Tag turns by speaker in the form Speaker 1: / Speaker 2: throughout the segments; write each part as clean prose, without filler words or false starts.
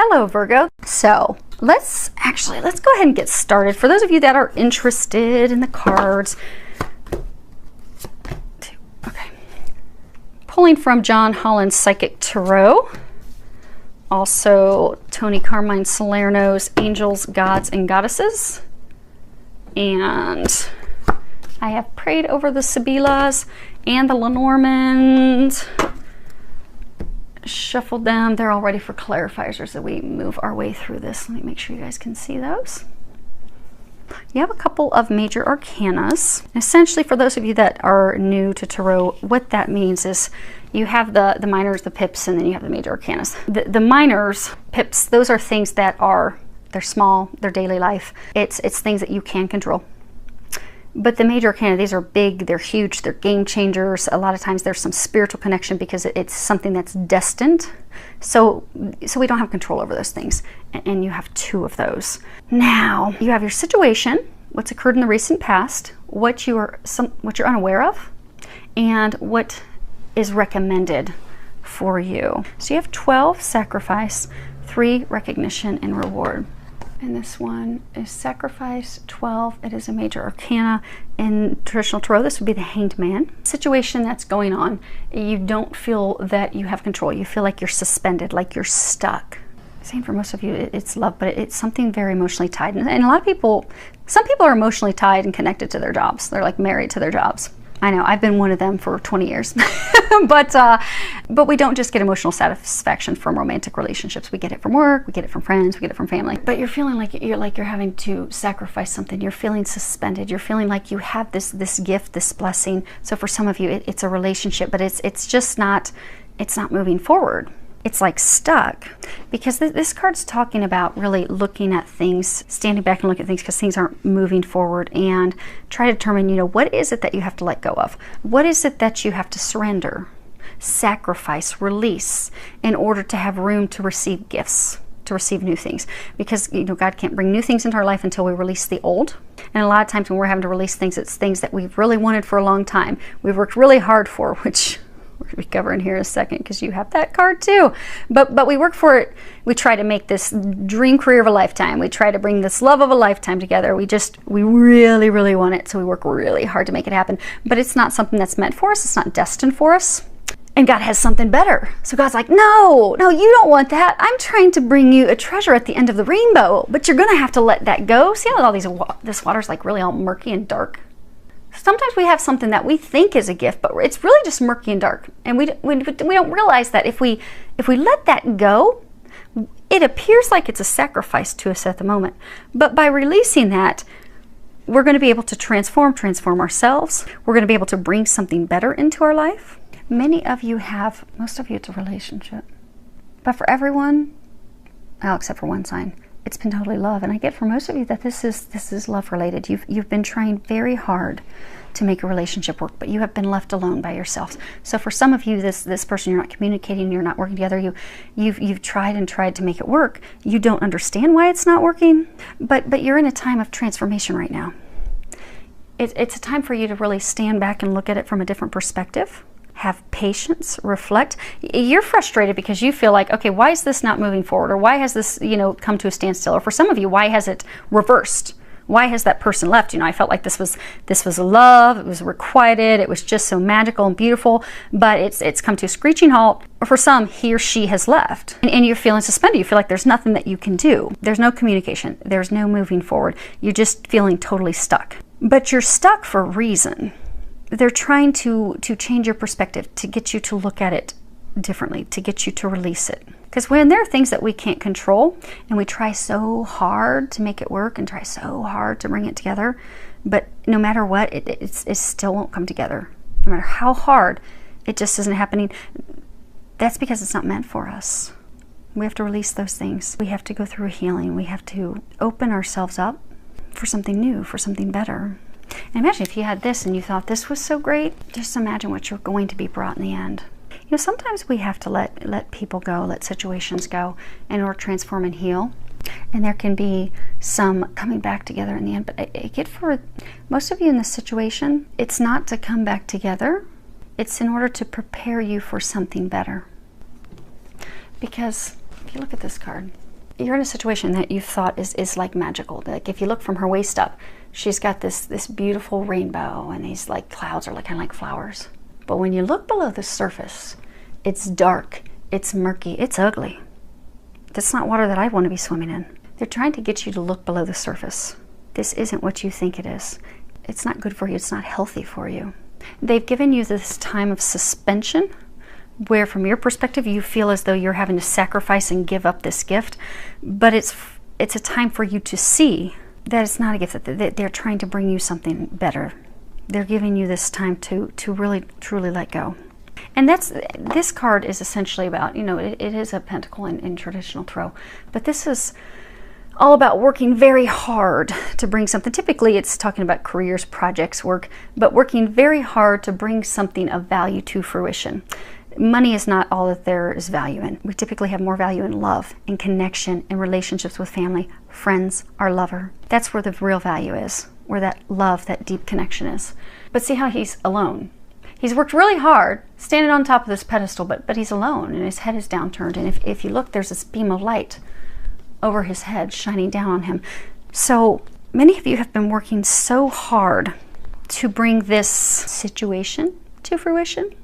Speaker 1: Hello, Virgo. So let's go ahead and get started. For those of you that are interested in the cards, okay, pulling from John Holland's Psychic Tarot, also Tony Carmine Salerno's Angels, Gods, and Goddesses, and I have prayed over the Sibillas and the Lenormands, shuffled them. They're all ready for clarifiers as we move our way through this. Let me make sure you guys can see those. You have a couple of major arcanas. Essentially, for those of you that are new to tarot, what that means is you have the minors, the pips, and then you have the major arcanas. The minors, pips, those are things that they're small, they're daily life. It's things that you can control. But the major arcana, these are big, they're huge, they're game changers. A lot of times there's some spiritual connection because it's something that's destined. So we don't have control over those things. And you have two of those. Now, you have your situation, what's occurred in the recent past, what you're unaware of, and what is recommended for you. So you have 12 sacrifice, 3 recognition, and reward. And this one is sacrifice 12. It is a major arcana. In traditional tarot, this would be the Hanged Man. Situation that's going on, you don't feel that you have control. You feel like you're suspended, like you're stuck. Same for most of you, it's love, but it's something very emotionally tied. And a lot of people, some people are emotionally tied and connected to their jobs. They're like married to their jobs. I know, I've been one of them for 20 years. But we don't just get emotional satisfaction from romantic relationships. We get it from work, we get it from friends, we get it from family. But you're feeling like you're having to sacrifice something. You're feeling suspended. You're feeling like you have this gift, this blessing. So for some of you, it's a relationship, but it's just not, it's not moving forward. It's like stuck, because this card's talking about really looking at things, standing back and looking at things because things aren't moving forward, and try to determine, what is it that you have to let go of? What is it that you have to surrender, sacrifice, release in order to have room to receive gifts, to receive new things? Because, God can't bring new things into our life until we release the old. And a lot of times when we're having to release things, it's things that we've really wanted for a long time. We've worked really hard for, which we're going to be covering here in a second because you have that card too. But we work for it. We try to make this dream career of a lifetime. We try to bring this love of a lifetime together. We really, really want it. So we work really hard to make it happen. But it's not something that's meant for us. It's not destined for us. And God has something better. So God's like, no, you don't want that. I'm trying to bring you a treasure at the end of the rainbow. But you're going to have to let that go. See how this water's like really all murky and dark? Sometimes we have something that we think is a gift, but it's really just murky and dark. And we don't realize that if we let that go, it appears like it's a sacrifice to us at the moment. But by releasing that, we're going to be able to transform ourselves. We're going to be able to bring something better into our life. Most of you, it's a relationship. But for everyone, except for one sign, it's been totally love. And I get for most of you that this is love related. You've been trying very hard to make a relationship work, but you have been left alone by yourselves. So for some of you, this person, you're not communicating, you're not working together, you've tried and tried to make it work. You don't understand why it's not working, but you're in a time of transformation right now. It's a time for you to really stand back and look at it from a different perspective. Have patience, reflect. You're frustrated because you feel like, okay, why is this not moving forward? Or why has this, come to a standstill? Or for some of you, why has it reversed? Why has that person left? I felt like this was love. It was requited. It was just so magical and beautiful, but it's come to a screeching halt. Or for some, he or she has left, and you're feeling suspended. You feel like there's nothing that you can do. There's no communication. There's no moving forward. You're just feeling totally stuck. But you're stuck for a reason. They're trying to change your perspective, to get you to look at it differently, to get you to release it. Because when there are things that we can't control, and we try so hard to make it work and try so hard to bring it together, but no matter what, it still won't come together. No matter how hard, it just isn't happening. That's because it's not meant for us. We have to release those things. We have to go through a healing. We have to open ourselves up for something new, for something better. And imagine if you had this and you thought this was so great, just imagine what you're going to be brought in the end. Sometimes we have to let people go, let situations go in order to transform and heal. And there can be some coming back together in the end. But I get for most of you in this situation, it's not to come back together. It's in order to prepare you for something better. Because if you look at this card, you're in a situation that you thought is like magical. Like if you look from her waist up, she's got this beautiful rainbow, and these like clouds are like kind of like flowers. But when you look below the surface, it's dark, it's murky, it's ugly. That's not water that I want to be swimming in. They're trying to get you to look below the surface. This isn't what you think it is. It's not good for you. It's not healthy for you. They've given you this time of suspension where from your perspective you feel as though you're having to sacrifice and give up this gift, but it's a time for you to see that it's not a gift, that they're trying to bring you something better. They're giving you this time to really truly let go. And this card is essentially about, it is a pentacle in traditional tarot, but this is all about working very hard to bring something. Typically it's talking about careers, projects, work, but working very hard to bring something of value to fruition. Money is not all that there is value in. We typically have more value in love, in connection, in relationships with family, friends, our lover. That's where the real value is, where that love, that deep connection is. But see how he's alone. He's worked really hard, standing on top of this pedestal, but he's alone, and his head is downturned. And if you look, there's this beam of light over his head shining down on him. So many of you have been working so hard to bring this situation to fruition.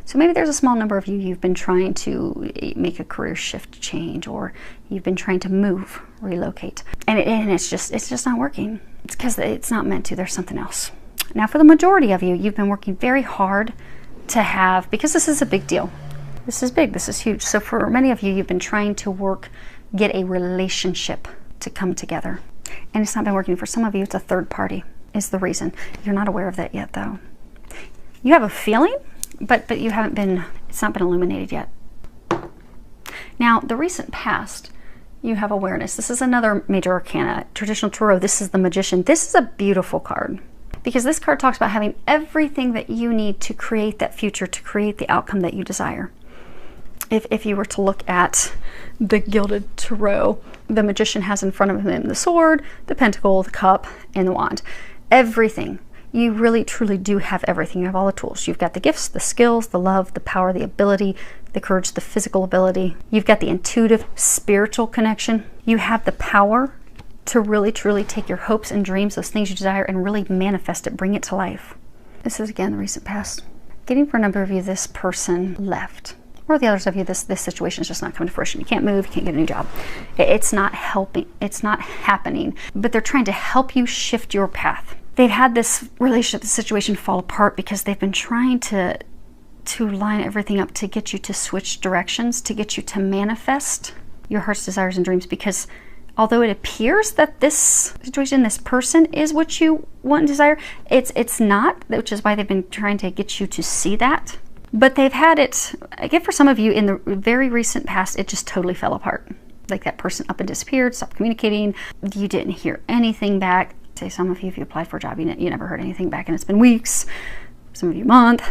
Speaker 1: So maybe there's a small number of you, you've been trying to make a career shift change, or you've been trying to move, relocate, and it's just not working. It's because it's not meant to. There's something else. Now for the majority of you, you've been working very hard to have, because this is a big deal. This is big, this is huge. So for many of you, you've been trying to get a relationship to come together. And it's not been working. For some of you, it's a third party is the reason. You're not aware of that yet though. You have a feeling, but you haven't been, it's not been illuminated yet. Now, the recent past, you have awareness. This is another major arcana. Traditional tarot, this is the Magician. This is a beautiful card, because this card talks about having everything that you need to create that future, to create the outcome that you desire. If you were to look at the Gilded Tarot, the Magician has in front of him the sword, the pentacle, the cup, and the wand. Everything. You really truly do have everything. You have all the tools. You've got the gifts, the skills, the love, the power, the ability, the courage, the physical ability. You've got the intuitive, spiritual connection. You have the power to really truly take your hopes and dreams, those things you desire, and really manifest it, bring it to life. This is again the recent past. Getting for a number of you, this person left. Or the others of you, this situation is just not coming to fruition. You can't move, you can't get a new job. It's not helping, it's not happening, but they're trying to help you shift your path. They've had this relationship, this situation fall apart because they've been trying to line everything up to get you to switch directions, to get you to manifest your heart's desires and dreams. Because although it appears that this situation, this person is what you want and desire, it's not, which is why they've been trying to get you to see that. But they've had it, again, for some of you in the very recent past, it just totally fell apart. Like that person up and disappeared, stopped communicating, you didn't hear anything back. Say some of you, if you applied for a job, you never heard anything back, and it's been weeks, some of you a month.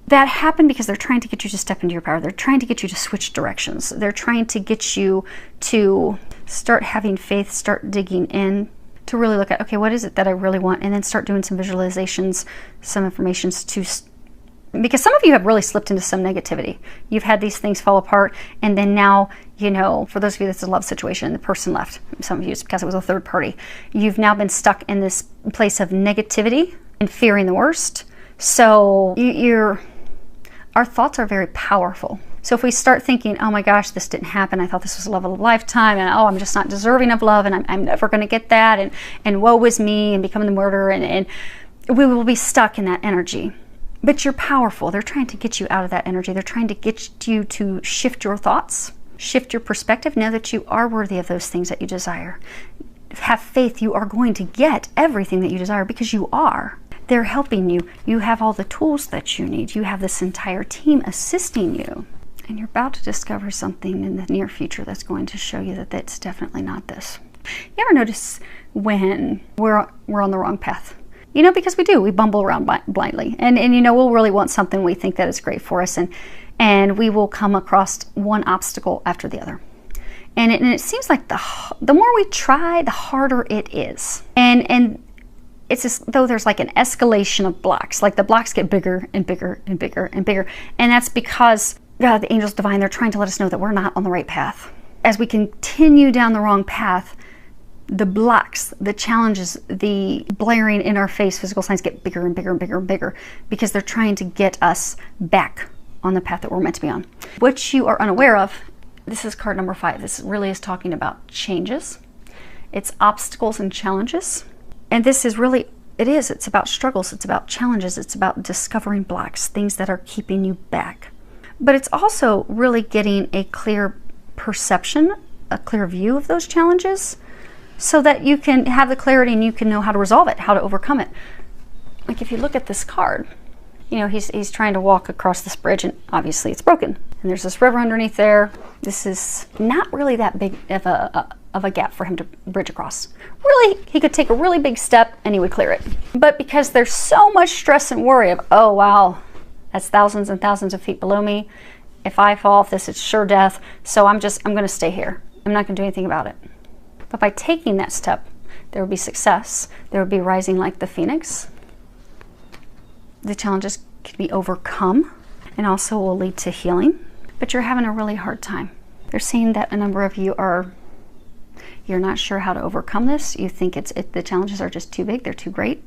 Speaker 1: That happened because they're trying to get you to step into your power. They're trying to get you to switch directions. They're trying to get you to start having faith, start digging in, to really look at, okay, what is it that I really want? And then start doing some visualizations, some informations because some of you have really slipped into some negativity. You've had these things fall apart, and then now, for those of you that's a love situation, the person left. Some of you, it's because it was a third party. You've now been stuck in this place of negativity and fearing the worst. So our thoughts are very powerful. So if we start thinking, oh my gosh, this didn't happen, I thought this was a love of a lifetime, and oh, I'm just not deserving of love, and I'm never going to get that, and woe is me, and becoming the murderer, and we will be stuck in that energy. But you're powerful. They're trying to get you out of that energy. They're trying to get you to shift your thoughts, shift your perspective, know that you are worthy of those things that you desire. Have faith you are going to get everything that you desire, because you are. They're helping you. You have all the tools that you need. You have this entire team assisting you. And you're about to discover something in the near future that's going to show you that that's definitely not this. You ever notice when we're on the wrong path? Because we bumble around blindly, and we'll really want something we think that is great for us, and we will come across one obstacle after the other, and it seems like the more we try, the harder it is, and it's as though there's like an escalation of blocks. Like the blocks get bigger and bigger and bigger and bigger, and that's because God, the angels divine, they're trying to let us know that we're not on the right path. as we continue down the wrong path, the blocks, the challenges, the blaring in our face physical signs get bigger and bigger and bigger and bigger, because they're trying to get us back on the path that we're meant to be on. What you are unaware of, this is card number 5. This really is talking about changes. It's obstacles and challenges. And this is really, it's about struggles, it's about challenges, it's about discovering blocks, things that are keeping you back. But it's also really getting a clear perception, a clear view of those challenges, so that you can have the clarity and you can know how to resolve it, how to overcome it. Like if you look at this card, you know, he's trying to walk across this bridge, and obviously it's broken. And there's this river underneath there. This is not really that big of a gap for him to bridge across. Really, he could take a really big step and he would clear it. But because there's so much stress and worry of, oh wow, that's thousands and thousands of feet below me. If I fall off this, it's sure death. So I'm going to stay here. I'm not going to do anything about it. But by taking that step, there would be success. There would be rising like the phoenix. The challenges can be overcome and also will lead to healing. But you're having a really hard time. They're saying that a number of you you're not sure how to overcome this. You think the challenges are just too big. They're too great.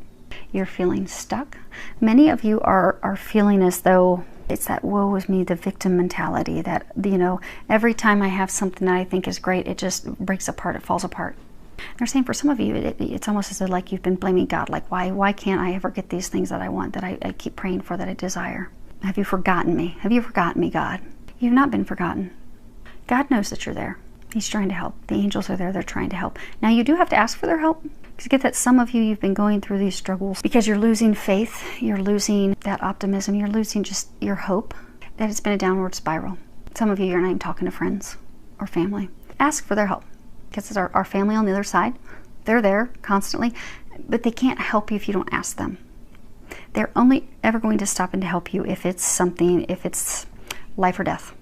Speaker 1: You're feeling stuck. Many of you are feeling as though it's that woe is me, the victim mentality, that, you know, every time I have something that I think is great, it just breaks apart, it falls apart. They're saying for some of you, it's almost as though like you've been blaming God, like why can't I ever get these things that I want, that I keep praying for, that I desire? Have you forgotten me? Have you forgotten me, God? You've not been forgotten. God knows that you're there. He's trying to help. The angels are there. They're trying to help. Now, you do have to ask for their help. Because get that some of you've been going through these struggles because you're losing faith. You're losing that optimism. You're losing just your hope. That it's been a downward spiral. Some of you're not even talking to friends or family. Ask for their help. Because it's our family on the other side. They're there constantly. But they can't help you if you don't ask them. They're only ever going to stop in to help you if it's something, if it's life or death.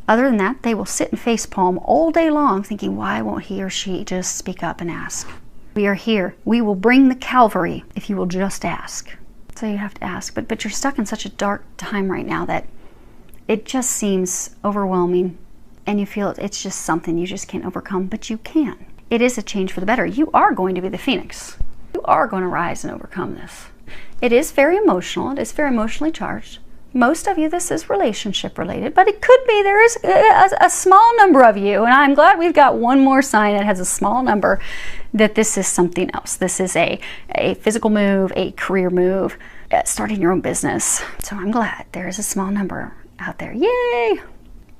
Speaker 1: Other than that, they will sit and facepalm all day long thinking, why won't he or she just speak up and ask? We are here. We will bring the Calvary if you will just ask. So you have to ask. But you're stuck in such a dark time right now that it just seems overwhelming and you feel it's just something you just can't overcome, but you can. It is a change for the better. You are going to be the phoenix. You are going to rise and overcome this. It is very emotional. It is very emotionally charged. Most of you, this is relationship related, but it could be there is a small number of you, and I'm glad we've got one more sign that has a small number, that this is something else. This is a physical move, a career move, starting your own business. So I'm glad there is a small number out there. Yay!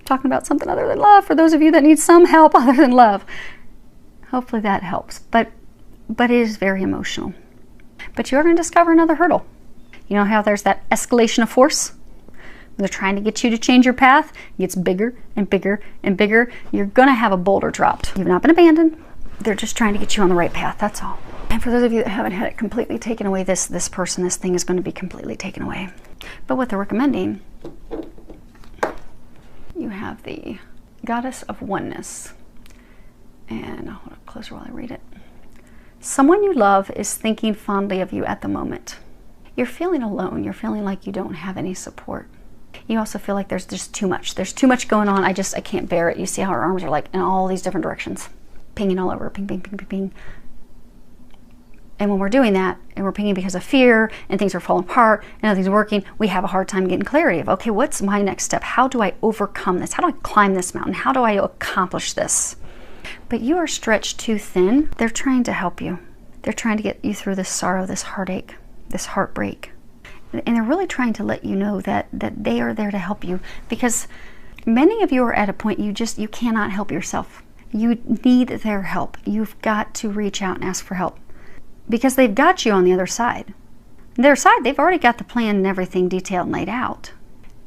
Speaker 1: Talking about something other than love for those of you that need some help other than love. Hopefully that helps, but it is very emotional. But you're going to discover another hurdle. You know how there's that escalation of force? They're trying to get you to change your path. It gets bigger and bigger and bigger. You're going to have a boulder dropped. You've not been abandoned. They're just trying to get you on the right path. That's all. And for those of you that haven't had it completely taken away, this thing is going to be completely taken away. But what they're recommending, you have the Goddess of Oneness. And I'll hold it closer while I read it. Someone you love is thinking fondly of you at the moment. You're feeling alone. You're feeling like you don't have any support. You also feel like there's just too much. There's too much going on. I can't bear it. You see how our arms are like in all these different directions. Pinging all over. Ping, ping, ping, ping, ping. And when we're doing that, and we're pinging because of fear, and things are falling apart, and nothing's working, we have a hard time getting clarity of, okay, what's my next step? How do I overcome this? How do I climb this mountain? How do I accomplish this? But you are stretched too thin. They're trying to help you. They're trying to get you through this sorrow, this heartache, this heartbreak. And they're really trying to let you know that they are there to help you, because many of you are at a point you cannot help yourself. You need their help. You've got to reach out and ask for help, because they've got you on the other side. Their side, they've already got the plan and everything detailed and laid out.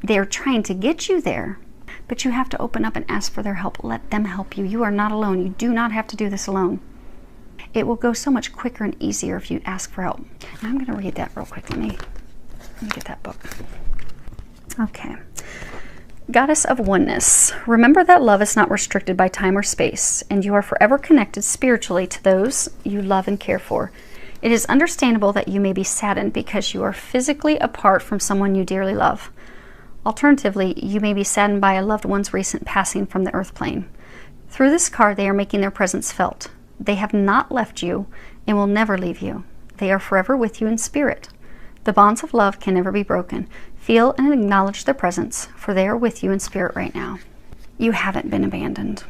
Speaker 1: They're trying to get you there, but you have to open up and ask for their help. Let them help you. You are not alone. You do not have to do this alone. It will go so much quicker and easier if you ask for help. And I'm going to read that real quick. Let me get that book. Okay. Goddess of Oneness. Remember that love is not restricted by time or space, and you are forever connected spiritually to those you love and care for. It is understandable that you may be saddened because you are physically apart from someone you dearly love. Alternatively, you may be saddened by a loved one's recent passing from the earth plane. Through this card, they are making their presence felt. They have not left you and will never leave you. They are forever with you in spirit. The bonds of love can never be broken. Feel and acknowledge their presence, for they are with you in spirit right now. You haven't been abandoned.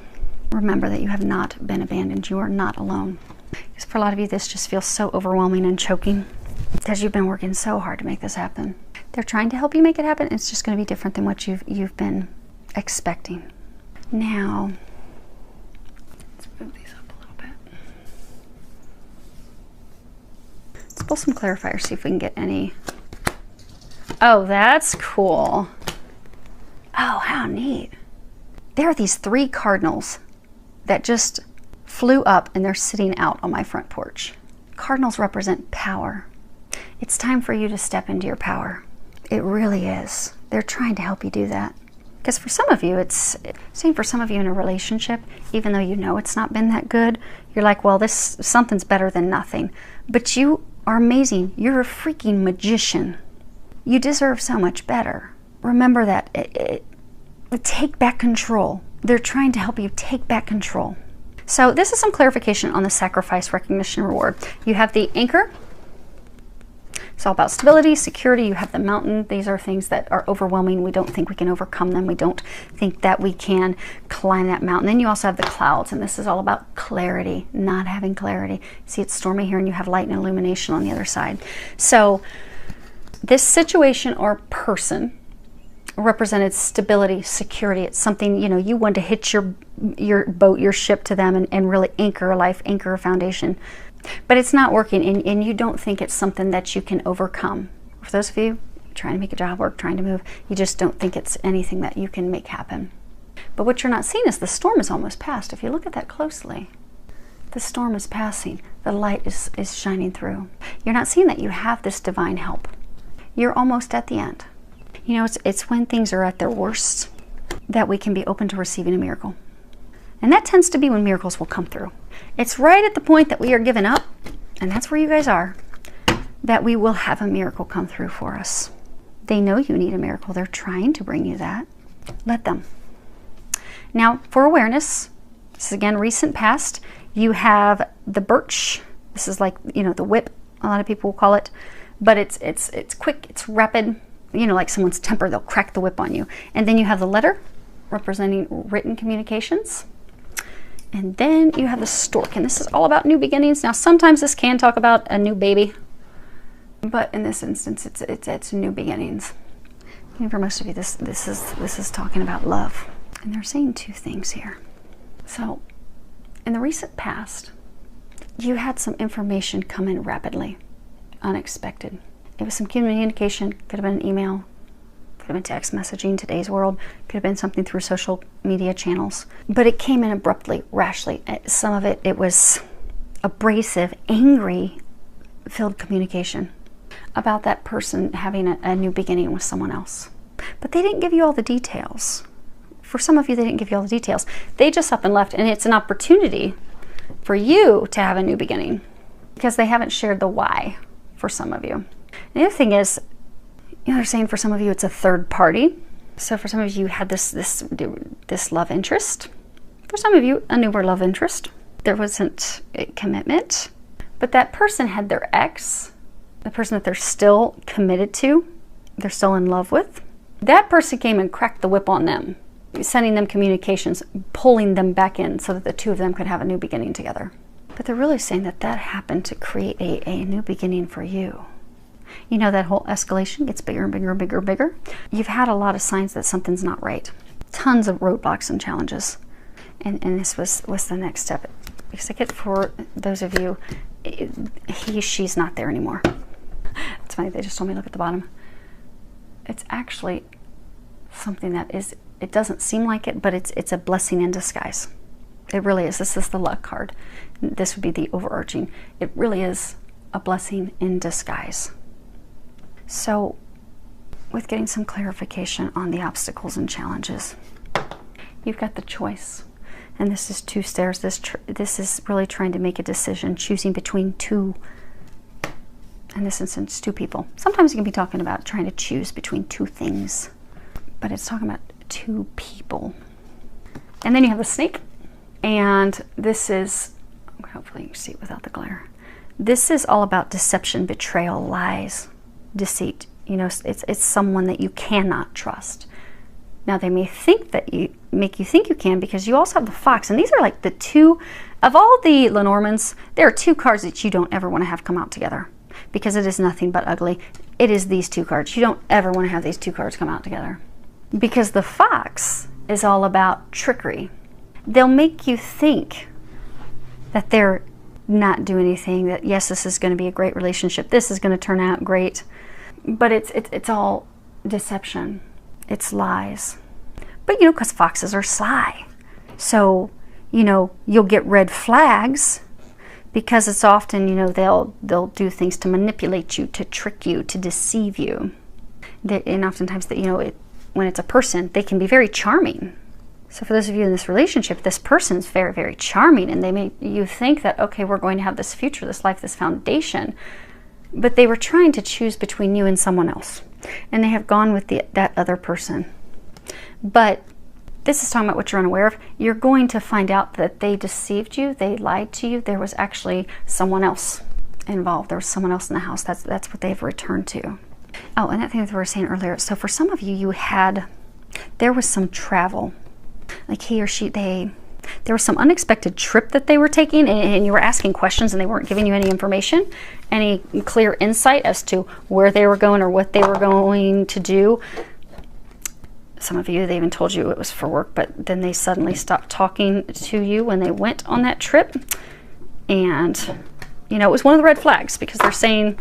Speaker 1: Remember that you have not been abandoned. You are not alone. Because for a lot of you, this just feels so overwhelming and choking because you've been working so hard to make this happen. They're trying to help you make it happen. It's just going to be different than what you've been expecting. Now, let's move these up a little bit. Let's pull some clarifiers, see if we can get any. Oh, that's cool. Oh, how neat. There are these 3 cardinals that just flew up and they're sitting out on my front porch. Cardinals represent power. It's time for you to step into your power. It really is. They're trying to help you do that. Because for some of you, it's same for some of you in a relationship, even though you know it's not been that good, you're like, well, something's better than nothing. But you are amazing. You're a freaking magician. You deserve so much better. Remember that. Take back control. They're trying to help you take back control. So this is some clarification on the sacrifice, recognition, reward. You have the anchor. It's all about stability, security. You have the mountain. These are things that are overwhelming. We don't think we can overcome them. We don't think that we can climb that mountain. Then you also have the clouds, and this is all about clarity, not having clarity. See, it's stormy here, and you have light and illumination on the other side. So this situation or person represented stability, security. It's something, you want to hitch your boat, your ship to them and really anchor a life, anchor a foundation. But it's not working, and you don't think it's something that you can overcome. For those of you trying to make a job work, trying to move, you just don't think it's anything that you can make happen. But what you're not seeing is the storm is almost past. If you look at that closely, the storm is passing. The light is shining through. You're not seeing that you have this divine help. You're almost at the end. It's when things are at their worst that we can be open to receiving a miracle. And that tends to be when miracles will come through. It's right at the point that we are giving up, and that's where you guys are, that we will have a miracle come through for us. They know you need a miracle. They're trying to bring you that. Let them. Now, for awareness, this is again recent past, you have the birch. This is like, the whip, a lot of people will call it. But it's quick, it's rapid. Like someone's temper, they'll crack the whip on you. And then you have the letter, representing written communications. And then you have the stork, and this is all about new beginnings. Now, sometimes this can talk about a new baby, but in this instance, it's new beginnings. And for most of you, this is talking about love. And they're saying 2 things here. So, in the recent past, you had some information come in rapidly, unexpected. It was some communication, could have been an email, could have been text messaging, today's world, could have been something through social media channels. But it came in abruptly, rashly. Some of it was abrasive, angry-filled communication about that person having a new beginning with someone else. But they didn't give you all the details. For some of you, they didn't give you all the details. They just up and left, and it's an opportunity for you to have a new beginning because they haven't shared the why for some of you. The other thing is, they're saying for some of you it's a third party. So for some of you had this love interest. For some of you, a newer love interest. There wasn't a commitment, but that person had their ex, the person that they're still committed to, they're still in love with. That person came and cracked the whip on them, sending them communications, pulling them back in so that the 2 of them could have a new beginning together. But they're really saying that happened to create a new beginning for you. That whole escalation gets bigger and bigger and bigger and bigger. You've had a lot of signs that something's not right. Tons of roadblocks and challenges. And this was the next step. Because I get for those of you, she's not there anymore. It's funny, they just told me look at the bottom. It's actually something that is, it doesn't seem like it, but it's a blessing in disguise. It really is. This is the luck card. This would be the overarching. It really is a blessing in disguise. So, with getting some clarification on the obstacles and challenges, you've got the choice. And this is 2 stairs. This is really trying to make a decision, choosing between 2, in this instance, 2 people. Sometimes you can be talking about trying to choose between 2 things, but it's talking about 2 people. And then you have the snake. And this is, hopefully you can see it without the glare. This is all about deception, betrayal, lies, deceit. You know, it's someone that you cannot trust. Now they may think that make you think you can, because you also have the Fox, and these are like the two of all the Lenormands. There are two cards that you don't ever want to have come out together, because it is nothing but ugly. It is these two cards. You don't ever want to have these two cards come out together, because the Fox is all about trickery. They'll make you think that they're not doing anything, that yes, this is going to be a great relationship, this is going to turn out great, but it's all deception. It's lies. But you know, because foxes are sly, so you know, you'll get red flags, because it's often, you know, they'll do things to manipulate you, to trick you, to deceive you. And oftentimes, that, you know, when it's a person, they can be very charming. So for those of you in this relationship, this person is very, very charming, and they make you think that, okay, we're going to have this future, this life, this foundation. But they were trying to choose between you and someone else, and they have gone with that other person. But this is talking about what you're unaware of. You're going to find out that they deceived you, they lied to you. There was actually someone else involved. There was someone else in the house. That's what they've returned to. Oh, and that thing that we were saying earlier. So for some of you, there was some travel. Like he or she, there was some unexpected trip that they were taking, and you were asking questions and they weren't giving you any information, any clear insight as to where they were going or what they were going to do. Some of you, they even told you it was for work, but then they suddenly stopped talking to you when they went on that trip. And, you know, it was one of the red flags, because they're saying,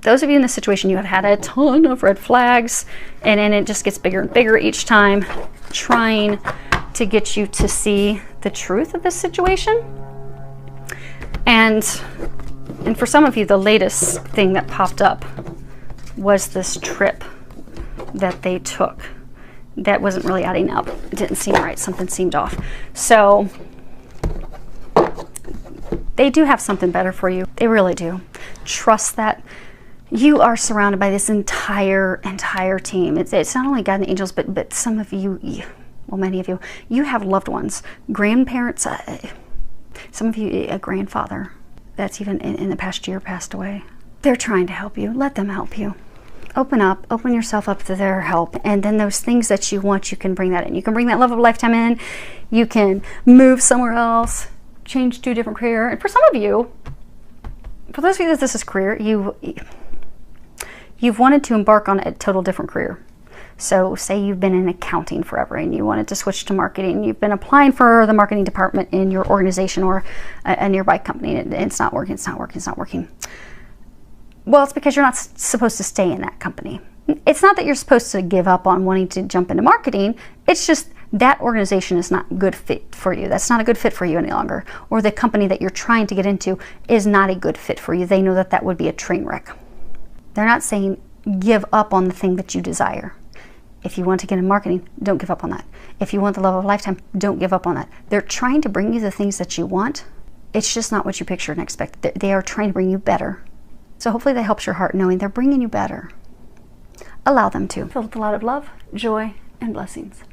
Speaker 1: those of you in this situation, you have had a ton of red flags, and it just gets bigger and bigger each time, trying to get you to see the truth of this situation. And for some of you, the latest thing that popped up was this trip that they took that wasn't really adding up. It didn't seem right. Something seemed off. So they do have something better for you. They really do. Trust that. You are surrounded by this entire team. It's not only God and angels, but some of you, well, many of you, you have loved ones, grandparents, some of you, a grandfather that's even in the past year passed away. They're trying to help you. Let them help you. Open up, open yourself up to their help, and then those things that you want, you can bring that in. You can bring that love of a lifetime in. You can move somewhere else, change to a different career. And for some of you, for those of you that this is career, you've wanted to embark on a total different career. So say you've been in accounting forever and you wanted to switch to marketing. You've been applying for the marketing department in your organization or a nearby company, and it's not working, it's not working, it's not working. Well, it's because you're not supposed to stay in that company. It's not that you're supposed to give up on wanting to jump into marketing. It's just that organization is not a good fit for you. That's not a good fit for you any longer. Or the company that you're trying to get into is not a good fit for you. They know that that would be a train wreck. They're not saying give up on the thing that you desire. If you want to get in marketing, don't give up on that. If you want the love of a lifetime, don't give up on that. They're trying to bring you the things that you want. It's just not what you pictured and expected. They are trying to bring you better. So hopefully that helps your heart, knowing they're bringing you better. Allow them to. Filled with a lot of love, joy, and blessings.